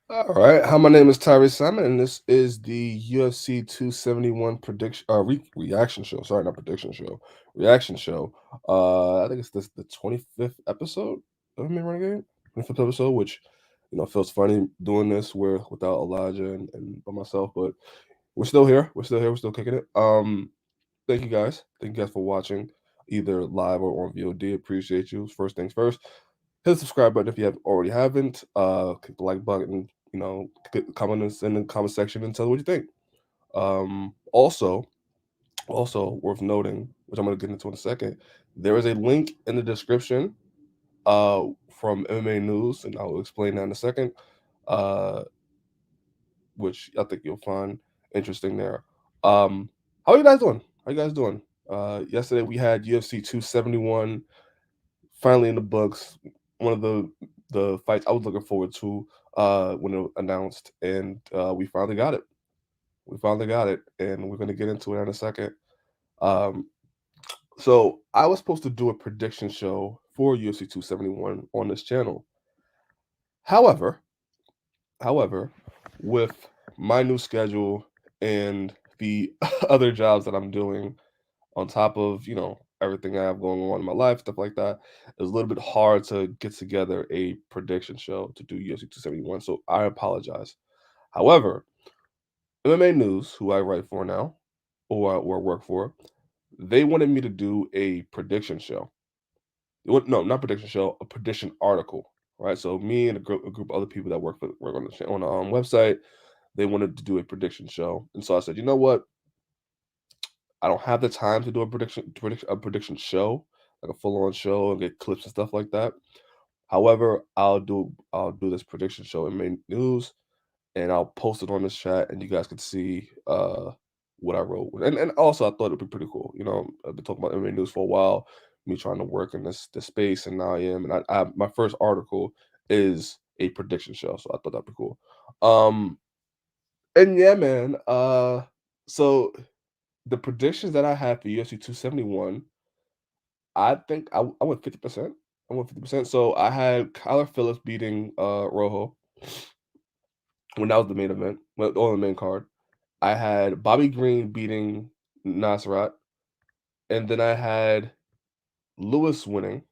All right. Hi, my name is Tyriece Simon, and this is the UFC 271 prediction reaction show. Sorry, not prediction show. Reaction show. I think it's this the 25th episode of Me Renegade. 25th episode, which feels funny doing this where without Elijah and by myself, but we're still here. We're still here. We're still kicking it. Thank you guys. Thank you guys for watching, either live or on VOD. Appreciate you. First things first, hit the subscribe button if you already haven't. Click the like button. Comment in the comment section and tell me what you think. Also worth noting, which I'm going to get into in a second, there is a link in the description uh, from MMA News, and I'll explain that in a second. Uh, which I think you'll find interesting there. How are you guys doing? How you guys doing? Yesterday we had UFC 271 finally in the books. One of the fights I was looking forward to when it was announced, and we finally got it. We finally got it, and we're going to get into it in a second. Um, so I was supposed to do a prediction show for UFC 271 on this channel. However, however, with my new schedule and the other jobs that I'm doing on top of everything I have going on in my life, stuff like that, it's a little bit hard to get together a prediction show to do UFC 271. So I apologize. However, MMA News, who I write for now or work for, they wanted me to do a prediction show. No, not prediction show, a prediction article. Right. So me and a group of other people that work on the website, they wanted to do a prediction show, and so I said, you know what? I don't have the time to do a prediction show, like a full on show and get clips and stuff like that. However, I'll do this prediction show in main news, and I'll post it on this chat, and you guys can see what I wrote. And also I thought it'd be pretty cool. I've been talking about MMA news for a while, me trying to work in this space, and now I am. And I my first article is a prediction show, so I thought that'd be cool. Um, and yeah, man. So the predictions that I had for UFC 271, I think I went 50%. I went 50%. So I had Kyler Phillips beating Rojo when that was the main event, well, on the main card. I had Bobby Green beating Nasrat, and then I had Lewis winning,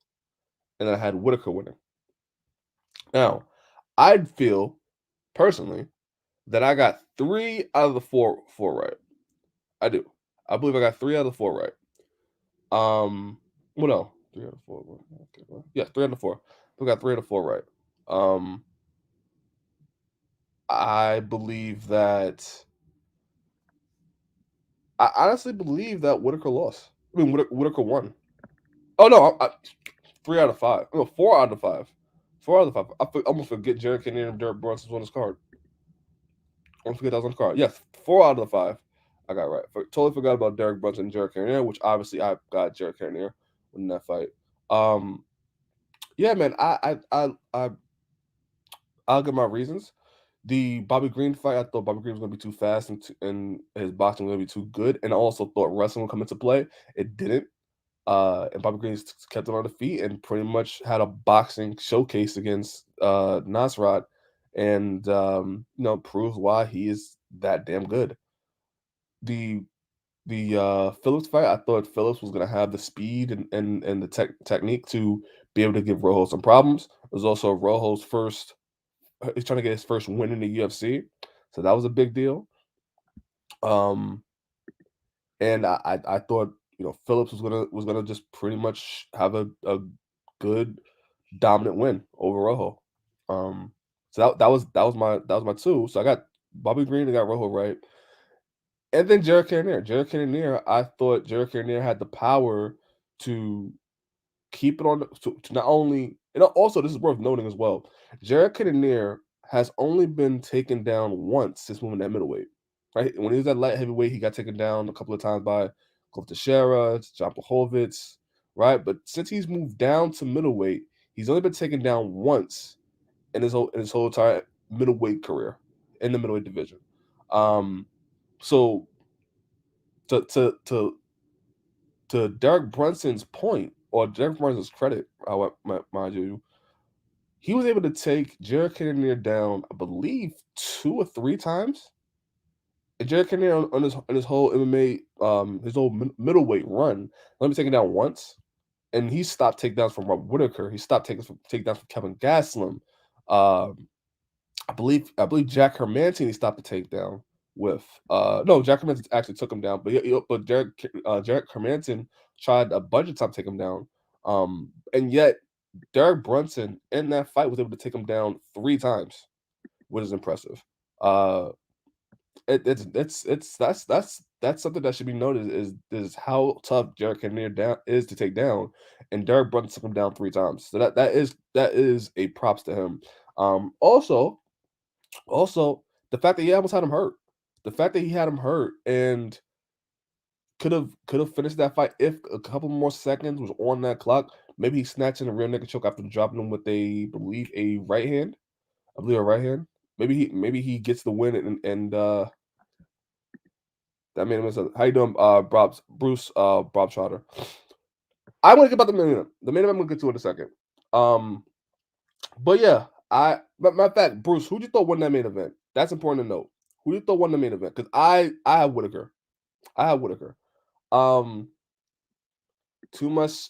and I had Whittaker winning. Now, I'd feel personally that I got three out of the four right. I do. I believe I got three out of the four right. Well, no, three out of four. Okay, well, yeah, three out of four. We got three out of four right. Um, I believe that. I honestly believe that Whitaker lost. I mean, Whitaker won. Oh no, three out of five. No, four out of five. Four out of five. I almost forget Jared Cannonier and Derek Brunson's on his card. I almost forget that was on the card. Yes, four out of the five. I got right. Totally forgot about Derek Brunson and Jared Cannonier, which obviously I got Jared Cannonier in that fight. Um, yeah, man. I'll give my reasons. The Bobby Green fight, I thought Bobby Green was going to be too fast and his boxing was going to be too good, and I also thought wrestling would come into play. It didn't. And Bobby Green kept him on the feet and pretty much had a boxing showcase against Nasrat, and proves why he is that damn good. The the Phillips fight, I thought Phillips was going to have the speed and the technique to be able to give Rojo some problems. It was also Rojo's first. He's trying to get his first win in the UFC, so that was a big deal. Um, and I thought Phillips was gonna just pretty much have a good dominant win over Rojo. Um, so that was my two. So I got Bobby Green and got Rojo right, and then Jared Cannonier. Jared Cannonier, I thought Jared Cannonier had the power to keep it on to not only, and also this is worth noting as well. Jared Cannonier has only been taken down once since moving that middleweight. Right when he was at light heavyweight, he got taken down a couple of times by Cliff Teixeira, John Blachowicz, right? But since he's moved down to middleweight, he's only been taken down once in his whole entire middleweight career in the middleweight division. Um, so to Derek Brunson's point, or Derek Brunson's credit, mind you, he was able to take Jared Cannonier down, I believe, 2 or 3 times. And Jared Cannonier on his whole MMA, his whole middleweight run, let me take it down once, and he stopped takedowns from Rob Whittaker. He stopped takedowns from Kevin Gastelum. Um, I believe Jack Hermanson he stopped the takedown with. No, Jack Hermanson actually took him down, but Jack Hermanson tried a bunch of times to take him down. And yet Derek Brunson in that fight was able to take him down 3 times, which is impressive. Uh, that's something that should be noted is how tough Jared Cannonier down is to take down, and Derek Brunson took him down 3 times. So that is a props to him. Also, the fact that he almost had him hurt, the fact that he had him hurt and could have finished that fight if a couple more seconds was on that clock. Maybe he's snatching a rear naked choke after dropping him with believe a right hand. I believe a right hand. Maybe he gets the win and that made him miss. How you doing, Bruce, Bob Trotter? I want to get about the main event. The main event I'm gonna get to in a second. Um, but yeah, but matter of fact, Bruce, who do you thought won that main event? That's important to note. Who do you thought won the main event? Because I have Whittaker. I have Whittaker. Um, too much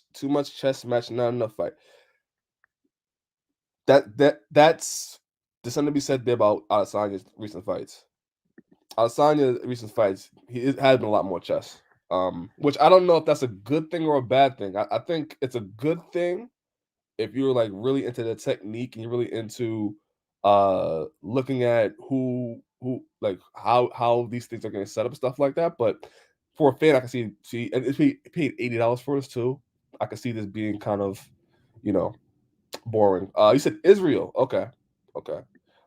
chess match, not enough fight. That's there's something to be said there about Adesanya's recent fights. Adesanya's recent fights, it has been a lot more chess. Which I don't know if that's a good thing or a bad thing. I think it's a good thing if you're like really into the technique and you're really into looking at who like how these things are getting set up and stuff like that. But for a fan, I can see and if he paid $80 for this too, I can see this being kind of, you know, boring. You said Israel. Okay. Okay.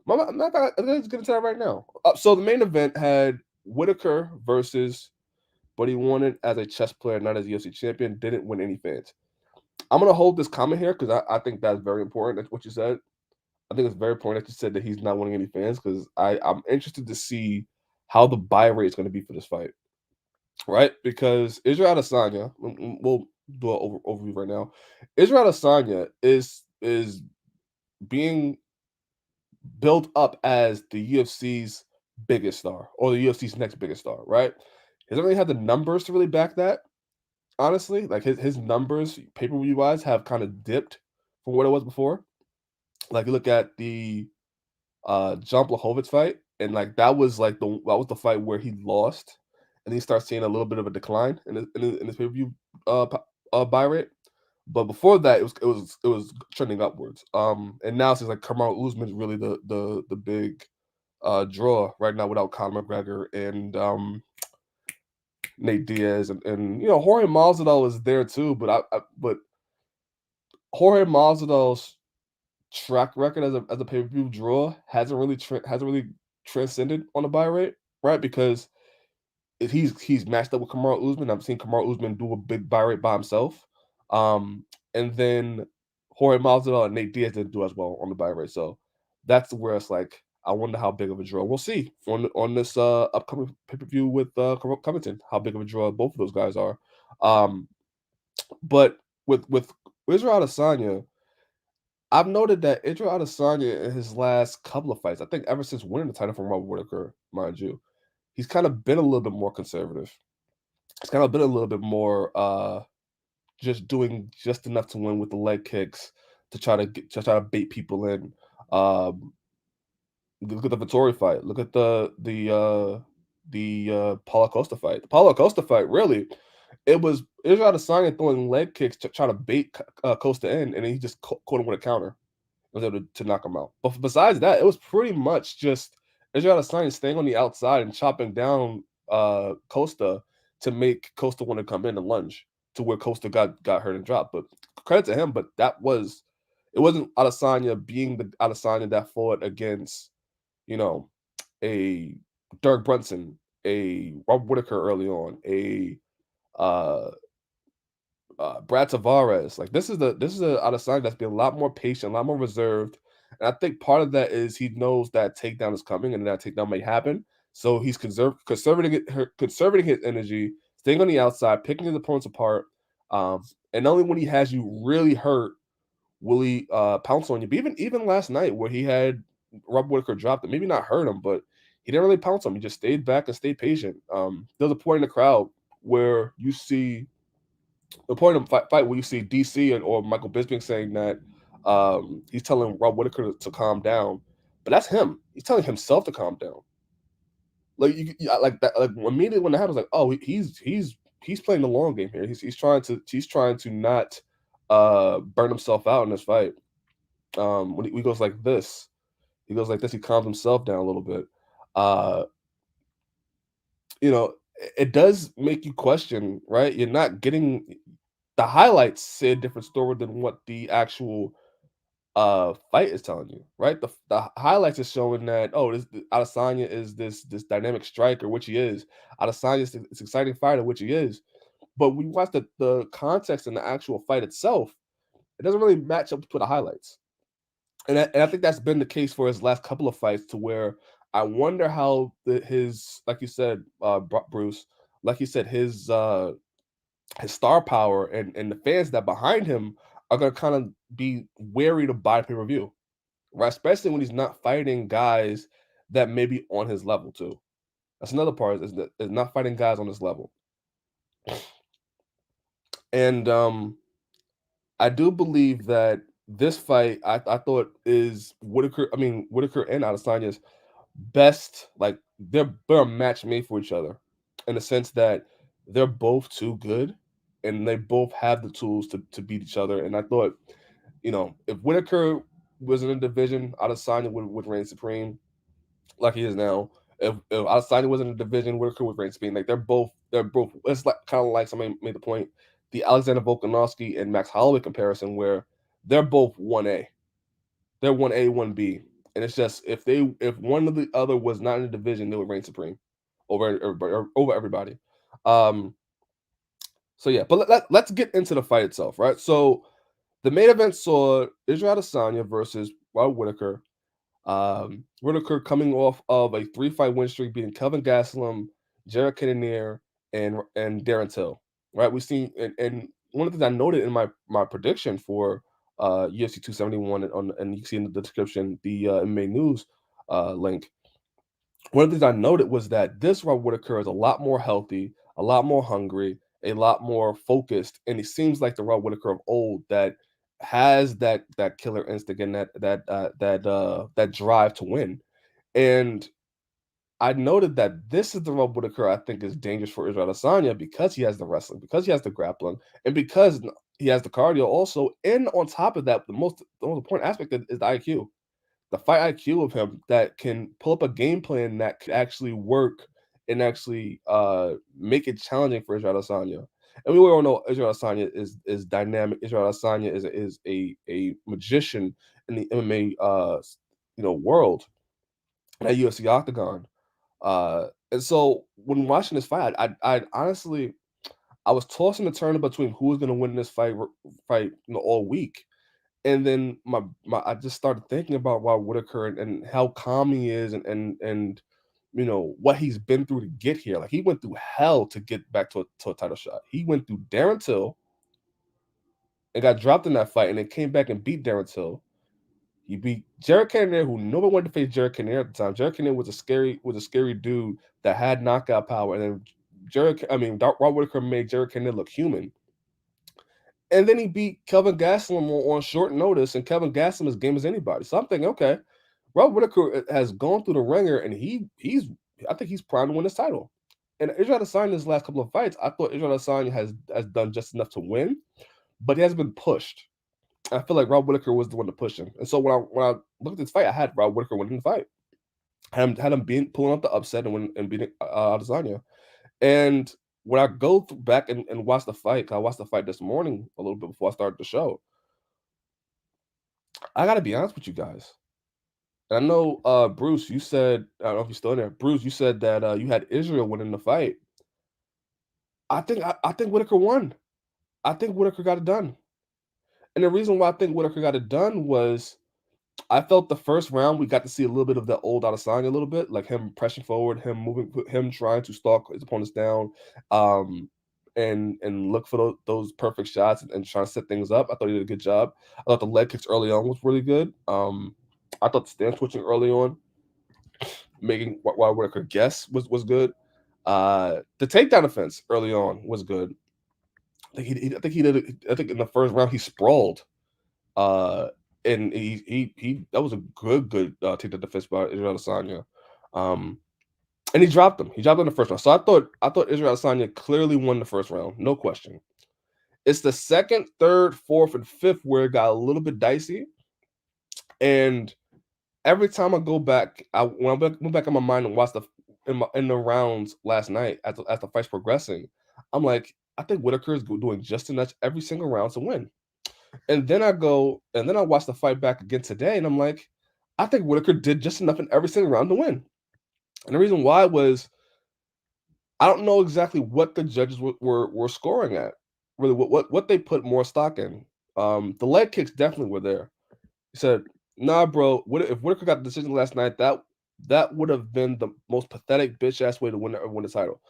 Let's get into that right now. So the main event had Whittaker versus, but he won it as a chess player, not as a UFC champion. Didn't win any fans. I'm gonna hold this comment here because I think that's very important. That's what you said. I think it's very important that you said that he's not winning any fans because I'm interested to see how the buy rate is going to be for this fight, right? Because Israel Adesanya, we'll do an overview right now. Israel Adesanya is being built up as the UFC's biggest star or the UFC's next biggest star, right? He doesn't really have the numbers to really back that, honestly. Like his numbers, pay-per-view wise, have kind of dipped from what it was before. Like you look at the John Blachowicz fight, and like that was the fight where he lost, and he starts seeing a little bit of a decline in his pay-per-view buy rate. But before that, it was trending upwards. And now it seems like Kamaru Usman is really the big draw right now without Conor McGregor and Nate Diaz and Jorge Masvidal is there too. But Jorge Masvidal's track record as a pay per view draw hasn't really transcended on the buy rate, right? Because he's matched up with Kamaru Usman. I've seen Kamaru Usman do a big buy rate by himself. And then Jorge Masvidal and Nate Diaz didn't do as well on the buy rate. So that's where it's like, I wonder how big of a draw we'll see on this upcoming pay per view with Covington. How big of a draw both of those guys are. But with Israel Adesanya, I've noted that Israel Adesanya in his last couple of fights, I think ever since winning the title from Robert Whittaker, mind you, he's kind of been a little bit more conservative. He's kind of been a little bit more just doing just enough to win with the leg kicks to try to bait people in. Um, Look at the Vittori fight. Look at the Paulo Costa fight. The Paulo Costa fight, really, it was Israel Adesanya throwing leg kicks to try to bait Costa in, and then he just caught him with a counter, was able to knock him out. But besides that, it was pretty much just Israel Adesanya staying on the outside and chopping down Costa to make Costa want to come in and lunge to where Costa got hurt and dropped. But credit to him, but it wasn't Adesanya being the Adesanya that fought against, you know, a Dirk Brunson, a Robert Whittaker early on, a uh Brad Tavares. Like this is a Adesanya that's been a lot more patient, a lot more reserved. And I think part of that is he knows that takedown is coming and that takedown may happen. So he's conserving his energy, staying on the outside, picking his opponents apart. And only when he has you really hurt will he pounce on you? But even last night where he had Rob Whittaker dropped it, maybe not hurt him, but he didn't really pounce him. He just stayed back and stayed patient. There's a point in the crowd where you see the point of fight where you see DC or Michael Bisping saying that he's telling Rob Whittaker to calm down, but that's him. He's telling himself to calm down. Like like that. Like immediately when it happens, like oh he's playing the long game here. He's trying to not burn himself out in this fight. When he goes like this, he goes like this. He calms himself down a little bit. Uh, you know, it does make you question, right? You're not getting the highlights say a different story than what the actual fight is telling you, right? The highlights is showing that this Adesanya is this dynamic striker, which he is. Adesanya is this exciting fighter, which he is. But when you watch the context and the actual fight itself, it doesn't really match up to the highlights. And I think that's been the case for his last couple of fights, to where I wonder how his, like you said, Bruce, like you said, his star power and the fans that behind him are gonna kind of be wary to buy pay-per-view, right? Especially when he's not fighting guys that may be on his level too. That's another part, is not fighting guys on his level. And I do believe that this fight I thought is Whittaker and Adesanya's best, like they're a match made for each other, in the sense that they're both too good and they both have the tools to beat each other. And I thought, if Whittaker was in a division, Adesanya would reign supreme like he is now. If Adesanya was in a division, Whittaker would reign supreme. Like they're both. It's like kind of like somebody made the point, the Alexander Volkanovski and Max Holloway comparison, where they're both 1A. They're 1A, 1B. And it's just if one of the other was not in the division, they would reign supreme over everybody. Um, so yeah, but let's get into the fight itself, right? So the main event saw Israel Adesanya versus Rob Whittaker. Whittaker coming off of a 3-fight win streak, beating Kelvin Gastelum, Jared Cannonier, and Darren Till. Right, we've seen, and one of the things I noted in my prediction for UFC 271, and you can see in the description the MMA News link. One of the things I noted was that this Rob Whittaker is a lot more healthy, a lot more hungry, a lot more focused, and he seems like the Rob Whittaker of old that has that killer instinct and that drive to win. And I noted that this is the Rob Whittaker I think is dangerous for Israel Adesanya, because he has the wrestling, because he has the grappling, and because he has the cardio also. And on top of that, the most important aspect is the IQ, the fight IQ of him, that can pull up a game plan that could actually work and actually make it challenging for Israel Adesanya. And we all know Israel Adesanya is dynamic. Israel Adesanya is a magician in the MMA world, at UFC Octagon. And so when watching this fight, I honestly, I was tossing the turn between who was going to win this fight all week. And then I just started thinking about Rob Whittaker and how calm he is, and what he's been through to get here. Like, he went through hell to get back to a title shot. He went through Darren Till and got dropped in that fight, and then came back and beat Darren Till. He beat Jared Cannonier, who nobody wanted to face Jared Cannonier at the time. Jared Cannonier was a scary dude that had knockout power, and then Rob Whittaker made Jared Cannonier look human. And then he beat Kelvin Gastelum on short notice, and Kelvin Gastelum is game as anybody. So I'm thinking, okay, Rob Whittaker has gone through the ringer, and I think he's primed to win this title. And Israel Adesanya's last couple of fights, I thought Israel Adesanya has done just enough to win, but he has been pushed. I feel like Rob Whittaker was the one to push him. And so when I looked at this fight, I had Rob Whittaker winning the fight. Had him pulling up the upset and beating Adesanya. And when I go back and watch the fight, 'cause I watched the fight this morning a little bit before I started the show, I gotta be honest with you guys. And I know, Bruce, you said, I don't know if you're still in there. Bruce, you said that you had Israel winning the fight. I think Whittaker won. I think Whittaker got it done. And the reason why I think Whittaker got it done was, I felt the first round we got to see a little bit of the old Adesanya, a little bit, like him pressing forward, him moving, him trying to stalk his opponents down. Um, and look for those perfect shots and try to set things up. I thought he did a good job. I thought the leg kicks early on was really good. I thought the stand switching early on, making while Whittaker guess was good. The takedown defense early on was good. I think he did. I think in the first round he sprawled. Uh, and he that was a good takedown defense by Israel Adesanya. And he dropped him. He dropped him in the first round. So I thought Israel Adesanya clearly won the first round, no question. It's the second, third, fourth, and fifth where it got a little bit dicey. And every time I go back, when I went back in my mind and watched in the rounds last night as the fight's progressing, I'm like, I think Whittaker is doing just enough every single round to win. And then I watch the fight back again today, and I'm like, I think Whittaker did just enough in every single round to win. And the reason why was I don't know exactly what the judges were scoring at. Really, what they put more stock in. The leg kicks definitely were there. He said, "Nah, bro. If Whittaker got the decision last night, that would have been the most pathetic bitch ass way to win the title."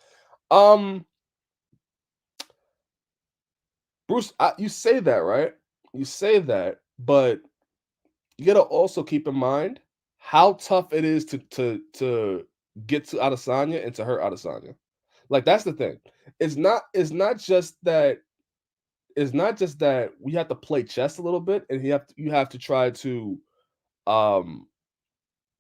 Bruce, you say that, right? You say that, but you gotta also keep in mind how tough it is to get to Adesanya and to hurt Adesanya. Like that's the thing. It's not just that we have to play chess a little bit and you have to try to um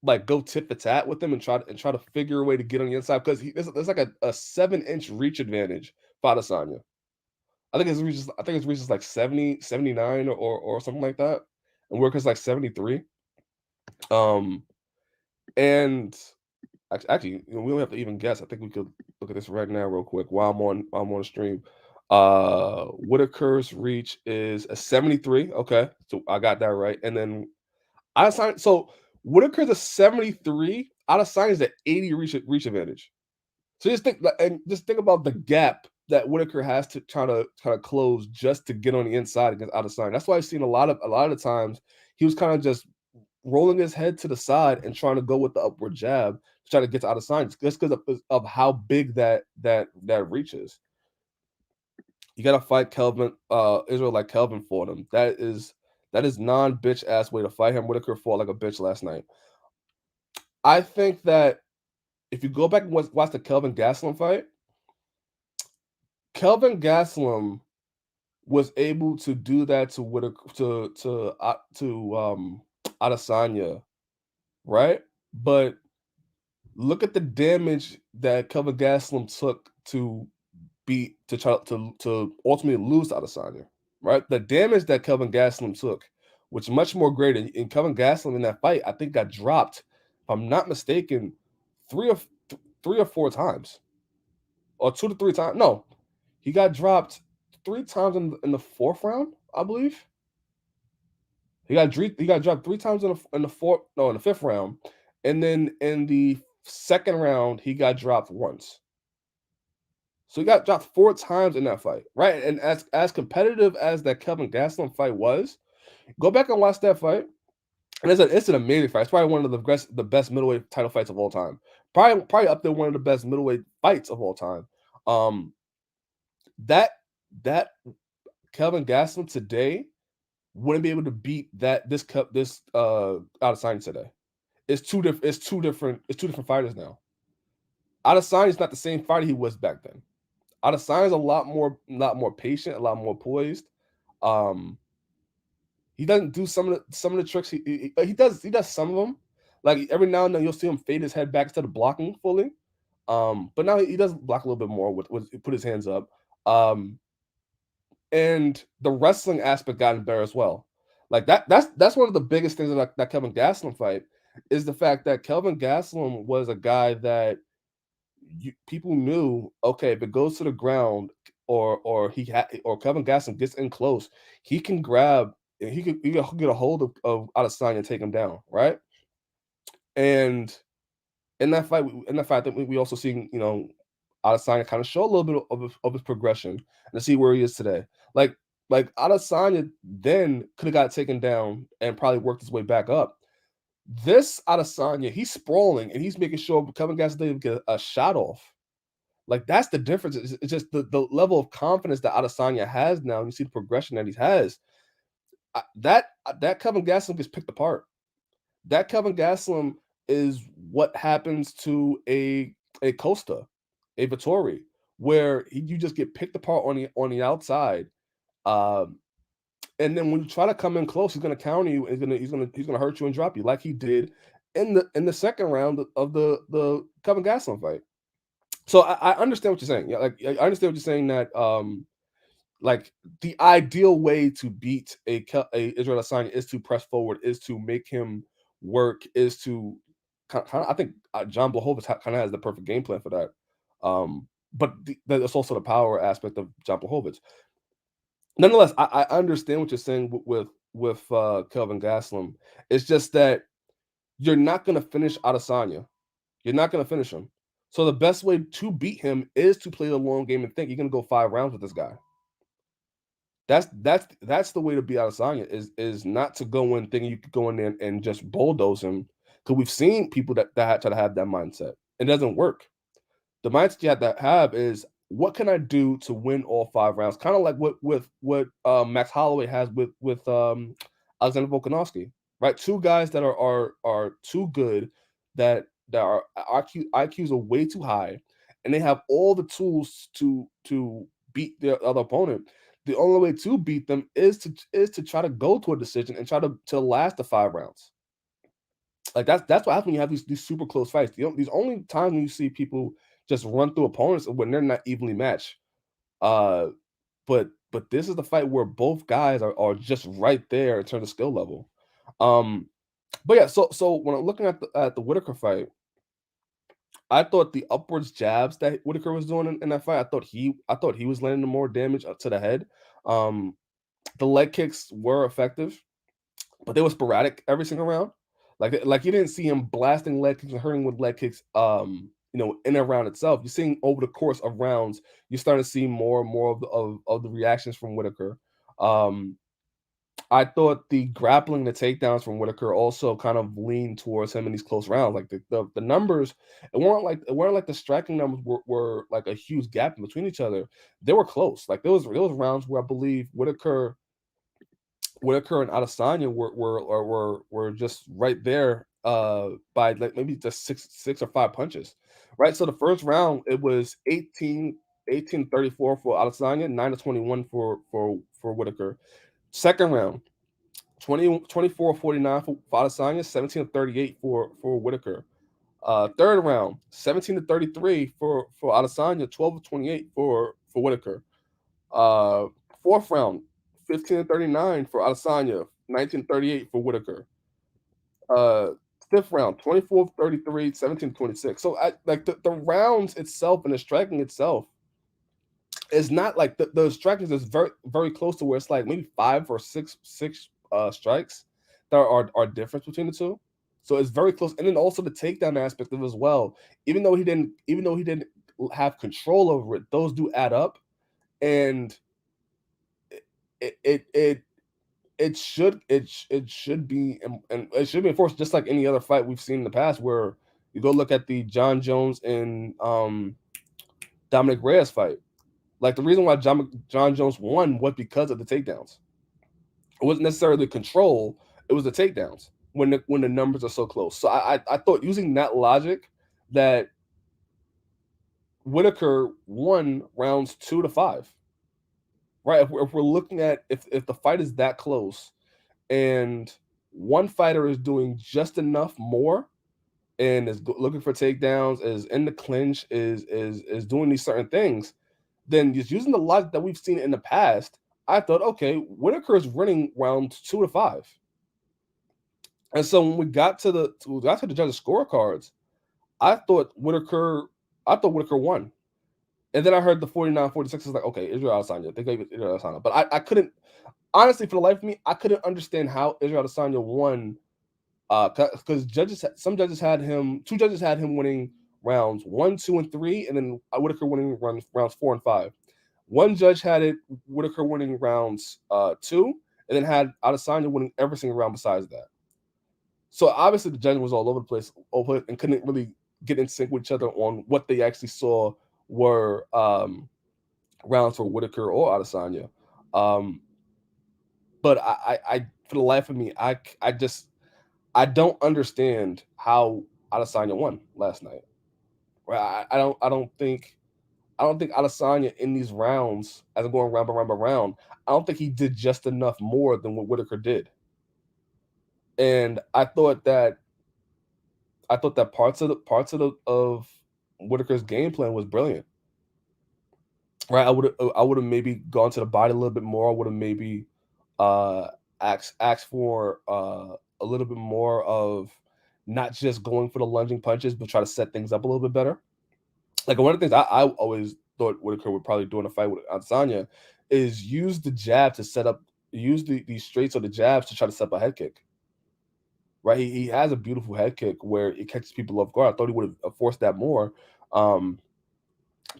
like go tit for tat with him and try to figure a way to get on the inside because there's like a 7-inch reach advantage for Adesanya. I think his reach is like 70, 79 or something like that. And Worker's like 73. Um and actually, we don't have to even guess. I think we could look at this right now real quick while I'm on the stream. Whittaker's reach is a 73. Okay, so I got that right. And then Adesanya, so Whittaker's a 73. Adesanya is an 80 reach advantage. So just think about the gap that Whittaker has to try to kind of close just to get on the inside against Adesanya. That's why I've seen a lot of the times he was kind of just rolling his head to the side and trying to go with the upward jab to try to get to Adesanya just because of how big that reach is. You gotta fight Kelvin, Israel like Kelvin fought him. That is non-bitch ass way to fight him. Whittaker fought like a bitch last night. I think that if you go back and watch the Kelvin Gastelum fight, Kelvin Gastelum was able to do that to Whittaker to Adesanya, right? But look at the damage that Kelvin Gastelum took to try to ultimately lose to Adesanya, right? The damage that Kelvin Gastelum took, which much more greater. And Kelvin Gastelum in that fight, I think got dropped, if I'm not mistaken, three or four times, or 2 to 3 times. No, he got dropped 3 times in the fourth round, I believe. He got dropped 3 times in the fifth round, and then in the second round he got dropped once. So he got dropped 4 times in that fight, right? And as competitive as that Kelvin Gastelum fight was, go back and watch that fight. And it's an amazing fight. It's probably one of the best middleweight title fights of all time. Probably up there one of the best middleweight fights of all time. That Kelvin Gastelum today wouldn't be able to beat this Adesanya today. It's two different fighters now. Adesanya is not the same fighter he was back then. Adesanya is a lot more patient, a lot more poised. He doesn't do some of the tricks. He does some of them. Like every now and then you'll see him fade his head back instead of blocking fully. But now he does block a little bit more with put his hands up. And the wrestling aspect got better as well. Like that's one of the biggest things about that Kelvin Gastelum fight is the fact that Kelvin Gastelum was a guy that people knew, okay, if it goes to the ground or Kelvin Gastelum gets in close, he can grab and he could get a hold of Adesanya and take him down, right? And in that fight, I think we also seen, Adesanya kind of show a little bit of his progression and to see where he is today. Like Adesanya then could have got taken down and probably worked his way back up. This Adesanya, he's sprawling and he's making sure Kelvin Gastelum get a shot off. Like that's the difference. It's just the level of confidence that Adesanya has now. And you see the progression that he has. That Kevin Gastelum gets picked apart. That Kevin Gastelum is what happens to a Costa, a Vittori, where you just get picked apart on the outside. Um, and then when you try to come in close, he's going to counter you. And he's gonna hurt you and drop you like he did in the second round of the Kevin Gastelum fight. So I understand what you're saying. Yeah, like I understand what you're saying that like the ideal way to beat a Israel Adesanya is to press forward, is to make him work, is to I think John Blachowicz kind of has the perfect game plan for that. But there's also the power aspect of John Blachowicz. Nonetheless, I understand what you're saying with Kelvin Gastelum. It's just that you're not going to finish Adesanya. You're not going to finish him. So the best way to beat him is to play the long game and think you're going to go 5 rounds with this guy. That's the way to beat Adesanya is not to go in thinking you could go in there and just bulldoze him. Because we've seen people that try to have that mindset. It doesn't work. The mindset you have to have is what can I do to win all 5 rounds? Kind of like what Max Holloway has with Alexander Volkanovski, right? Two guys that are too good that are IQs are way too high, and they have all the tools to beat their other opponent. The only way to beat them is to try to go to a decision and try to last the 5 rounds. Like that's what happens when you have these super close fights. These only times when you see people just run through opponents when they're not evenly matched. Uh, but this is the fight where both guys are just right there in terms of skill level. Um, but yeah, so when I'm looking at the Whittaker fight, I thought the upwards jabs that Whittaker was doing in that fight, I thought he was landing more damage to the head. Um, the leg kicks were effective, but they were sporadic every single round. Like you didn't see him blasting leg kicks and hurting with leg kicks, in a round itself. You're seeing over the course of rounds, you're starting to see more and more of the reactions from Whittaker. Um, I thought the grappling, the takedowns from Whittaker also kind of leaned towards him in these close rounds. Like the numbers, it weren't like the striking numbers were like a huge gap in between each other. They were close. Like there was rounds where I believe Whittaker and Adesanya were just right there by like maybe just six or five punches. Right. So the first round it was 18-34 for Adesanya, 9-21 for Whittaker. Second round, 24-49 for Adesanya, 17-38 for Whittaker. Third round, 17-33 for Adesanya, 12-28 for Whittaker. Uh, Fourth round, 15-39 for Adesanya, 19-38 for Whittaker. Uh, Fifth round, 24-33, 17-26. So like the rounds itself and the striking itself is not like the striking is very very close to where it's like maybe five or six strikes that are difference between the two. So it's very close, and then also the takedown aspect of it as well. Even though he didn't have control over it, those do add up, and it it it it should be and it should be enforced just like any other fight we've seen in the past. Where you go look at the John Jones and Dominic Reyes fight. Like the reason why John Jones won was because of the takedowns. It wasn't necessarily control; it was the takedowns when the numbers are so close. So I thought using that logic that Whittaker won rounds 2 to 5. Right? If we're looking at if the fight is that close and one fighter is doing just enough more and is looking for takedowns, is in the clinch, is doing these certain things, then just using the logic that we've seen in the past, I thought, okay, Whittaker is running rounds 2 to 5. And so when we got to the judges' scorecards, I thought Whittaker I thought Whittaker won. And then I heard the 49-46 is like, okay, Israel Adesanya. They gave it Israel Adesanya. But I couldn't honestly for the life of me, I couldn't understand how Israel Adesanya won because two judges had him winning rounds 1, 2, and 3, and then Whittaker winning rounds 4 and 5. One judge had it Whittaker winning rounds 2, and then had Adesanya winning every single round besides that. So obviously the judging was all over the place, and couldn't really get in sync with each other on what they actually saw were rounds for Whittaker or Adesanya. Um, but I for the life of me, I don't understand how Adesanya won last night. Right? I don't think Adesanya in these rounds, as I'm going round by round by round, I don't think he did just enough more than what Whittaker did. And I thought that parts of Whittaker's game plan was brilliant. Right? I would have maybe gone to the body a little bit more. I would have maybe uh asked for a little bit more of not just going for the lunging punches, but try to set things up a little bit better. Like one of the things I always thought Whitaker would probably do in a fight with Adesanya is use the jab to set up, use the straights or the jabs to try to set up a head kick. Right? He has a beautiful head kick where it catches people off guard. I thought he would have forced that more. Um,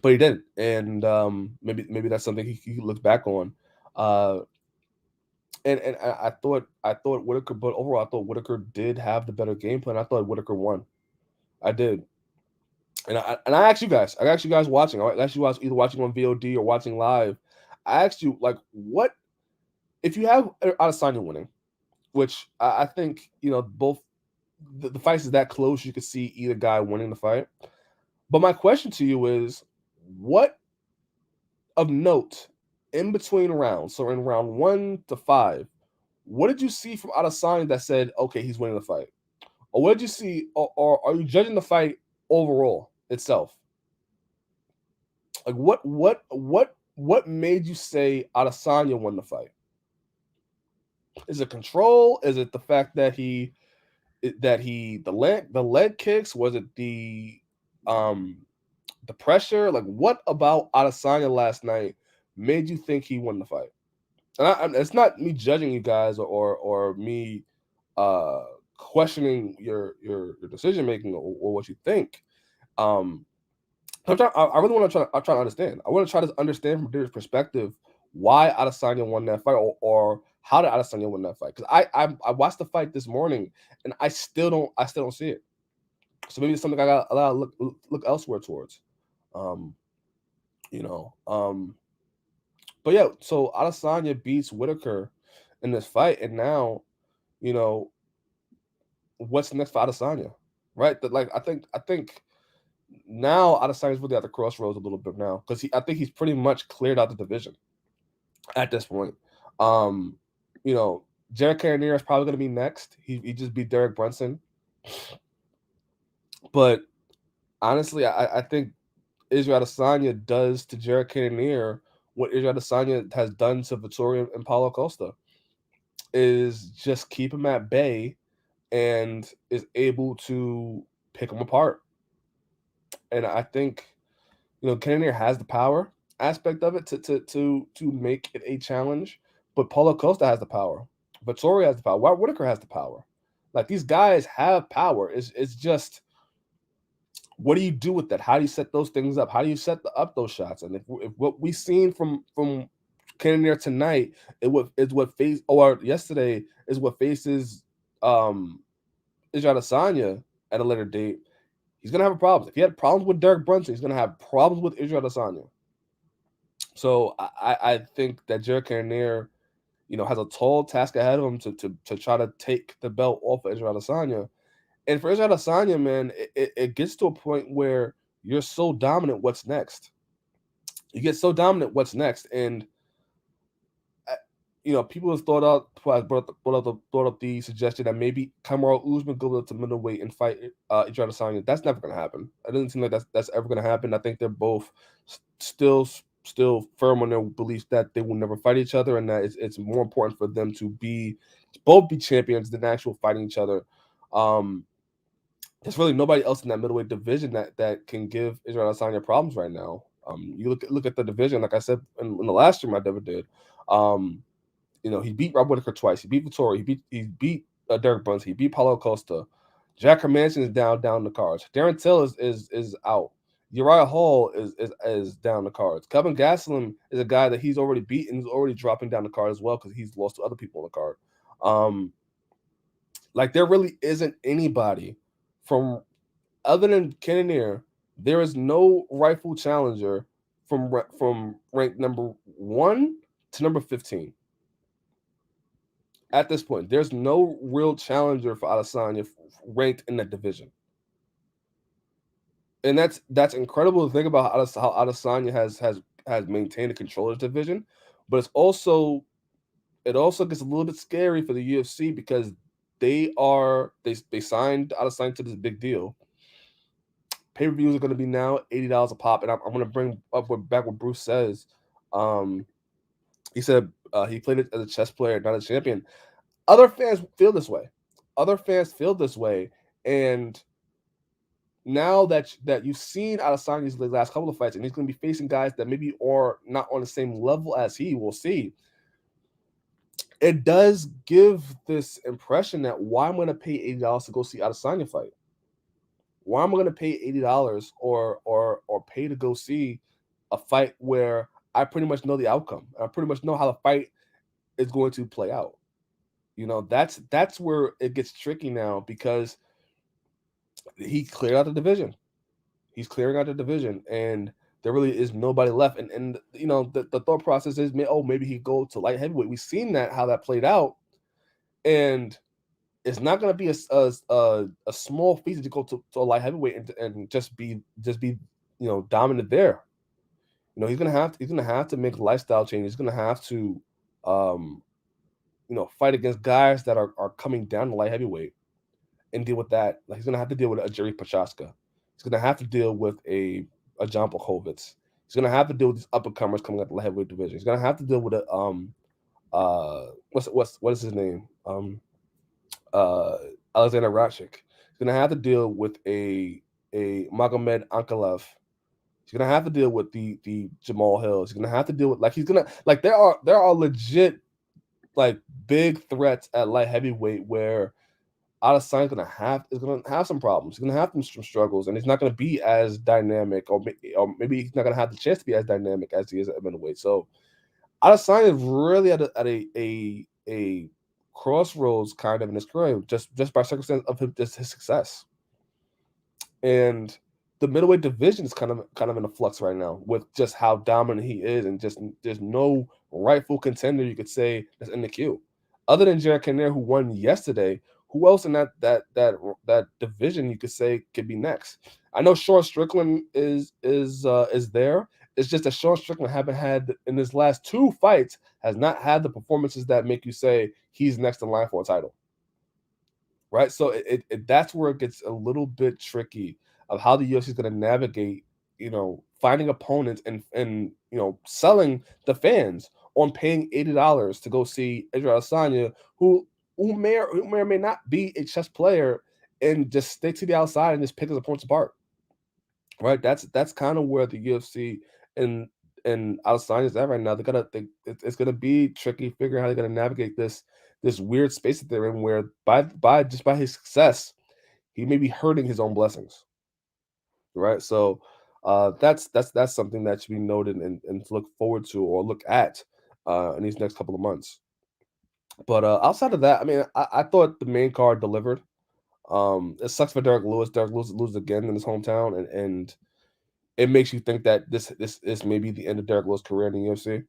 but he didn't. And maybe that's something he look back on. Uh, I thought Whitaker, but overall I thought Whitaker did have the better game plan. I thought Whitaker won. I did. And I asked you guys. I asked you guys watching. I asked you guys either watching on VOD or watching live. I asked you like, what if you have Adesanya winning, which I think both the fights is that close. You could see either guy winning the fight. But my question to you is, what of note in between rounds? So in round 1 to 5, what did you see from Adesanya that said, okay, he's winning the fight? Or what did you see, or are you judging the fight overall itself? Like what made you say Adesanya won the fight? Is it control? Is it the fact that the leg kicks? Was it um the pressure? Like what about Adesanya last night made you think he won the fight? And it's not me judging you guys or me uh questioning your decision making or what you think. Um I really want to try. I'm trying to understand. I want to try to understand from Darius' perspective why Adesanya won that fight, or how did Adesanya win that fight? Because I watched the fight this morning and I still don't see it. So maybe it's something I got to look elsewhere towards. Um, you know. But yeah, so Adesanya beats Whitaker in this fight, and now you know what's next for Adesanya, right? That like I think now Adesanya's really at the crossroads a little bit now because I think he's pretty much cleared out the division at this point. Um, you know, Jared Cannonier is probably going to be next. He just beat Derek Brunson, but honestly, I think Israel Adesanya does to Jared Cannonier what Israel Adesanya has done to Vittorio and Paulo Costa, is just keep him at bay and is able to pick him apart. And I think Cannonier has the power aspect of it to make it a challenge, but Paulo Costa has the power. Vittoria has the power. Whittaker has the power. Like these guys have power. It's just what do you do with that? How do you set those things up? How do you set up those shots? And if what we seen from Cannonier tonight, is what face or yesterday is what faces Israel Adesanya at a later date, he's gonna have a problem. If he had problems with Derek Brunson, he's gonna have problems with Israel Adesanya. So I think that Jared Cannonier, has a tall task ahead of him to try to take the belt off of Israel Adesanya. And for Israel Adesanya, man, it gets to a point where you're so dominant. What's next? You get so dominant. What's next? And people have brought up the suggestion that maybe Kamaru Usman goes up to middleweight and fight Israel Adesanya. That's never going to happen. It doesn't seem like that's ever going to happen. I think they're both still firm on their beliefs that they will never fight each other, and that it's more important for them to both be champions than actual fighting each other. There's really nobody else in that middleweight division that can give Israel Adesanya problems right now. You look at the division, like I said in the last stream I ever did. He beat Rob Whittaker twice. He beat Vittoria. He beat Derek Brunson. He beat Paulo Costa. Jack Hermanson is down the cards. Darren Till is out. Uriah Hall is down the cards. Kevin Gastelum is a guy that he's already beaten. He's already dropping down the card as well because he's lost to other people on the card. Like there really isn't anybody from other than Cannonier There is no rightful challenger from rank number 1 to number 15 at this point. There's no real challenger for Adesanya ranked in that division, and that's incredible to think about how Adesanya has maintained the control of the division, but it also gets a little bit scary for the UFC because they signed Adesanya to this big deal. Pay-per-views are going to be now $80 a pop, and I'm going to bring up back what Bruce says. Um, he said he played it as a chess player, not a champion. Other fans feel this way. Other fans feel this way, and now that you've seen Adesanya's last couple of fights, and he's going to be facing guys that maybe are not on the same level as he will see. It does give this impression that why I'm going to pay $80 to go see Adesanya fight? Why am I going to pay $80 or pay to go see a fight where I pretty much know the outcome? I pretty much know how the fight is going to play out. That's where it gets tricky now because he cleared out the division. He's clearing out the division, and there really is nobody left. And the thought process is, maybe he go to light heavyweight. We've seen how that played out, and it's not going to be a small feat to go to a light heavyweight and just be dominant there. He's gonna have to make lifestyle changes. He's gonna have to um, fight against guys that are coming down to light heavyweight and deal with that. Like he's gonna have to deal with a Jerry Prochaska. He's gonna have to deal with a John Blachowicz. He's gonna have to deal with these up and comers coming out the light heavyweight division. He's gonna have to deal with what is his name? Uh Alexander Ratchik. He's gonna have to deal with a Magomed Ankalaev. He's gonna have to deal with the Jamal Hills. He's gonna have to deal with there are legit like big threats at light heavyweight where Adesanya's gonna have some problems. He's gonna have some struggles, and he's not gonna be as dynamic, or maybe he's not gonna have the chance to be as dynamic as he is at middleweight. So Adesanya is really at a crossroads kind of in his career, just by circumstance of his success. And the middleweight division is kind of in a flux right now with just how dominant he is, and just there's no rightful contender you could say that's in the queue, other than Jared Cannonier, who won yesterday. Who else in that division you could say could be next? I know Sean Strickland is there. It's just that Sean Strickland haven't had in his last 2 fights has not had the performances that make you say he's next in line for a title. Right, so that's where it gets a little bit tricky of how the UFC is going to navigate, finding opponents and selling the fans on paying $80 to go see Israel Adesanya, who may or may not be a chess player, and just stick to the outside and just pick his opponents apart. Right, that's kind of where the UFC and Adesanya is at right now. It's gonna be tricky figuring how they're gonna navigate this weird space that they're in, where by his success, he may be hurting his own blessings. Right, so that's something that should be noted and to look forward to or look at in these next couple of months. But outside of that, I mean, I thought the main card delivered. It sucks for Derek Lewis. Derek Lewis loses again in his hometown, and it makes you think that this may be the end of Derek Lewis' career in the UFC,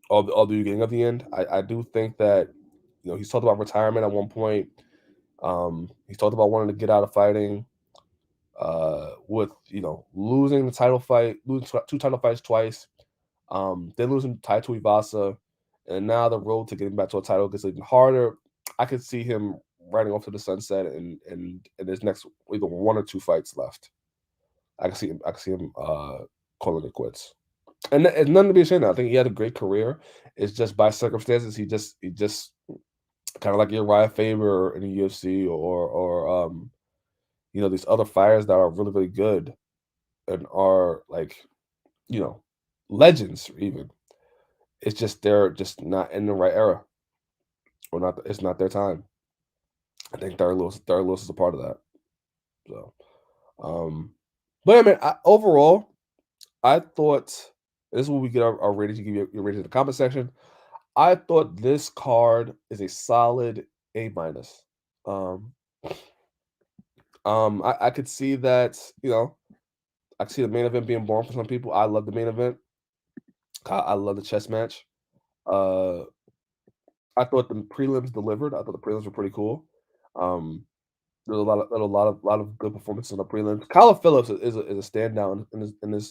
or the beginning of the end. I do think that he's talked about retirement at one point. He's talked about wanting to get out of fighting. With losing the title fight, losing 2 title fights twice, then losing the title to Ivasa, and now the road to getting back to a title gets even harder. I could see him riding off to the sunset, and his next either 1 or 2 fights left. I can see him calling it quits. And it's nothing to be ashamed of. I think he had a great career. It's just by circumstances he just kind of like Uriah Faber in the UFC, or these other fighters that are really, really good and are like, you know, legends even. It's just they're just not in the right era, or not. It's not their time. I think Third Lewis is a part of that. So, um, but I mean, overall, I thought this is where we get our rating. To give you your rating in the comment section. I thought this card is a solid A minus. Um, I could see that I see the main event being boring for some people. I love the main event. I love the chess match. Uh, I thought the prelims delivered. I thought the prelims were pretty cool. Um, there's a lot of good performances in the prelims. Kyle Phillips is a standout in this.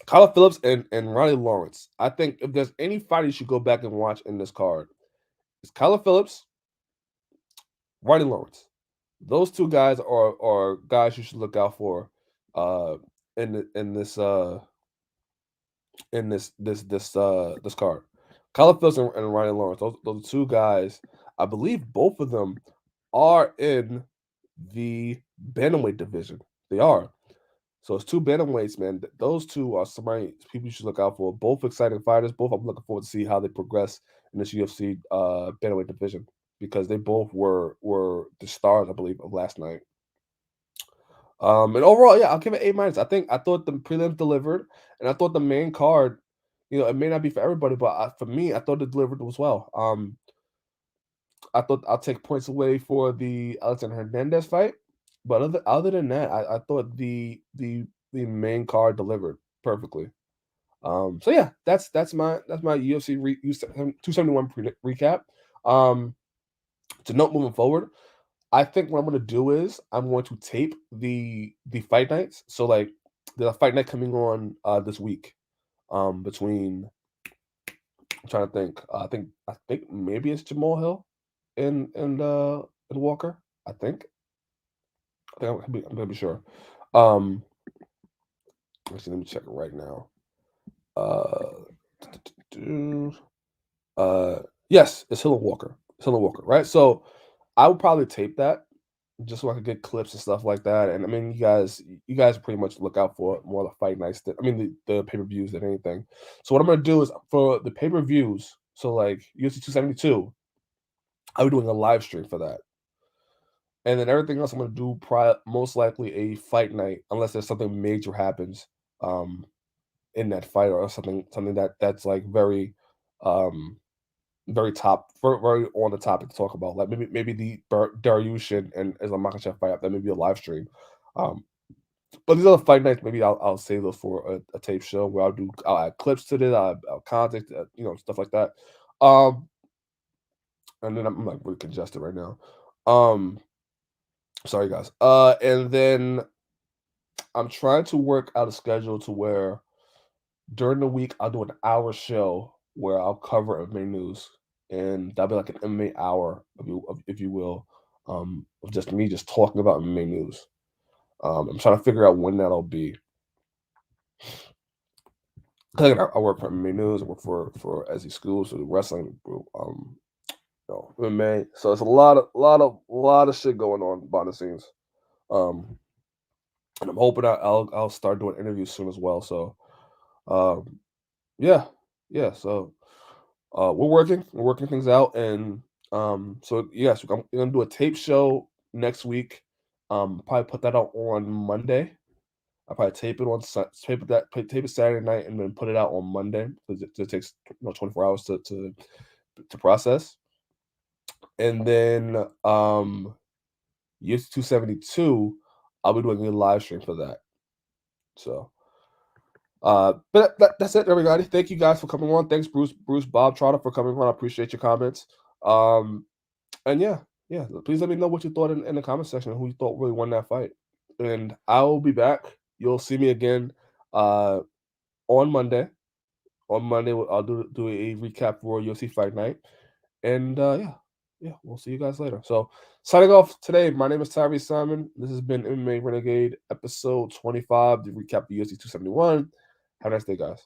Kyle Phillips and Ronnie Lawrence. I think if there's any fight you should go back and watch in this card, it's Kyle Phillips, Ronnie Lawrence. Those two guys are guys you should look out for uh in the, in this card. Kyle Phillips and Ronnie Lawrence. Those two guys, I believe both of them are in the bantamweight division. They are. So it's two bantamweights, man. Those two are somebody people you should look out for. Both exciting fighters. Both I'm looking forward to see how they progress in this UFC bantamweight division because they both were the stars, I believe, of last night. And overall, yeah, I'll give it A-. I thought the prelims delivered, and I thought the main card, it may not be for everybody, but for me, I thought it delivered as well. I thought I'll take points away for the Alexander Hernandez fight, but other than that, I thought the main card delivered perfectly. So yeah, that's my UFC 271 recap. To note moving forward, I think what I'm gonna do is I'm going to tape the fight nights. So like there's a fight night coming on this week. Between I'm trying to think. I think maybe it's Jamal Hill and Walker. I think. I'm gonna be sure. Um let me check it right now. Uh uh yes, it's Hill and Walker. It's Hill and Walker, right? So I would probably tape that just so I could get clips and stuff like that. And I mean, you guys pretty much look out for more of the fight nights. The pay-per-views than anything. So what I'm gonna do is for the pay-per-views. So like UFC 272, I'll be doing a live stream for that, and then everything else I'm gonna do most likely a fight night unless there's something major happens um in that fight or something that's like very um very on the topic to talk about. Like maybe the Dariush and Islam Makhachev fight. That may be a live stream. Um, but these other fight nights, maybe I'll save those for a tape show where I'll add clips to it, I'll content, stuff like that. Um, and then I'm like really congested right now. Um, sorry guys. And then I'm trying to work out a schedule to where during the week I'll do an hour show where I'll cover MMA news, and that'll be like an MMA hour, if you will, of just me just talking about MMA news. I'm trying to figure out when that'll be. 'Cause I work for MMA news. I work for SE Schools, so the wrestling, MMA. So it's a lot of shit going on behind the scenes. Um, and I'm hoping I'll start doing interviews soon as well. So, um, yeah, yeah. So we're working things out, and so yes, I'm gonna do a tape show next week. Probably put that out on Monday. I'll probably tape it Saturday night and then put it out on Monday because it takes 24 hours to process. And then years 272, I'll be doing a live stream for that. So but that's it, everybody. Thank you guys for coming on. Thanks, Bruce Bob Trotter, for coming on. I appreciate your comments. Um, and yeah, please let me know what you thought in the comment section. Who you thought really won that fight. And I'll be back. You'll see me again on Monday. On Monday, I'll do a recap for UFC Fight Night. And yeah, we'll see you guys later. So signing off today. My name is Tyriece Simon. This has been MMA Renegade episode 25 to recap the UFC 271. Have a nice day, guys.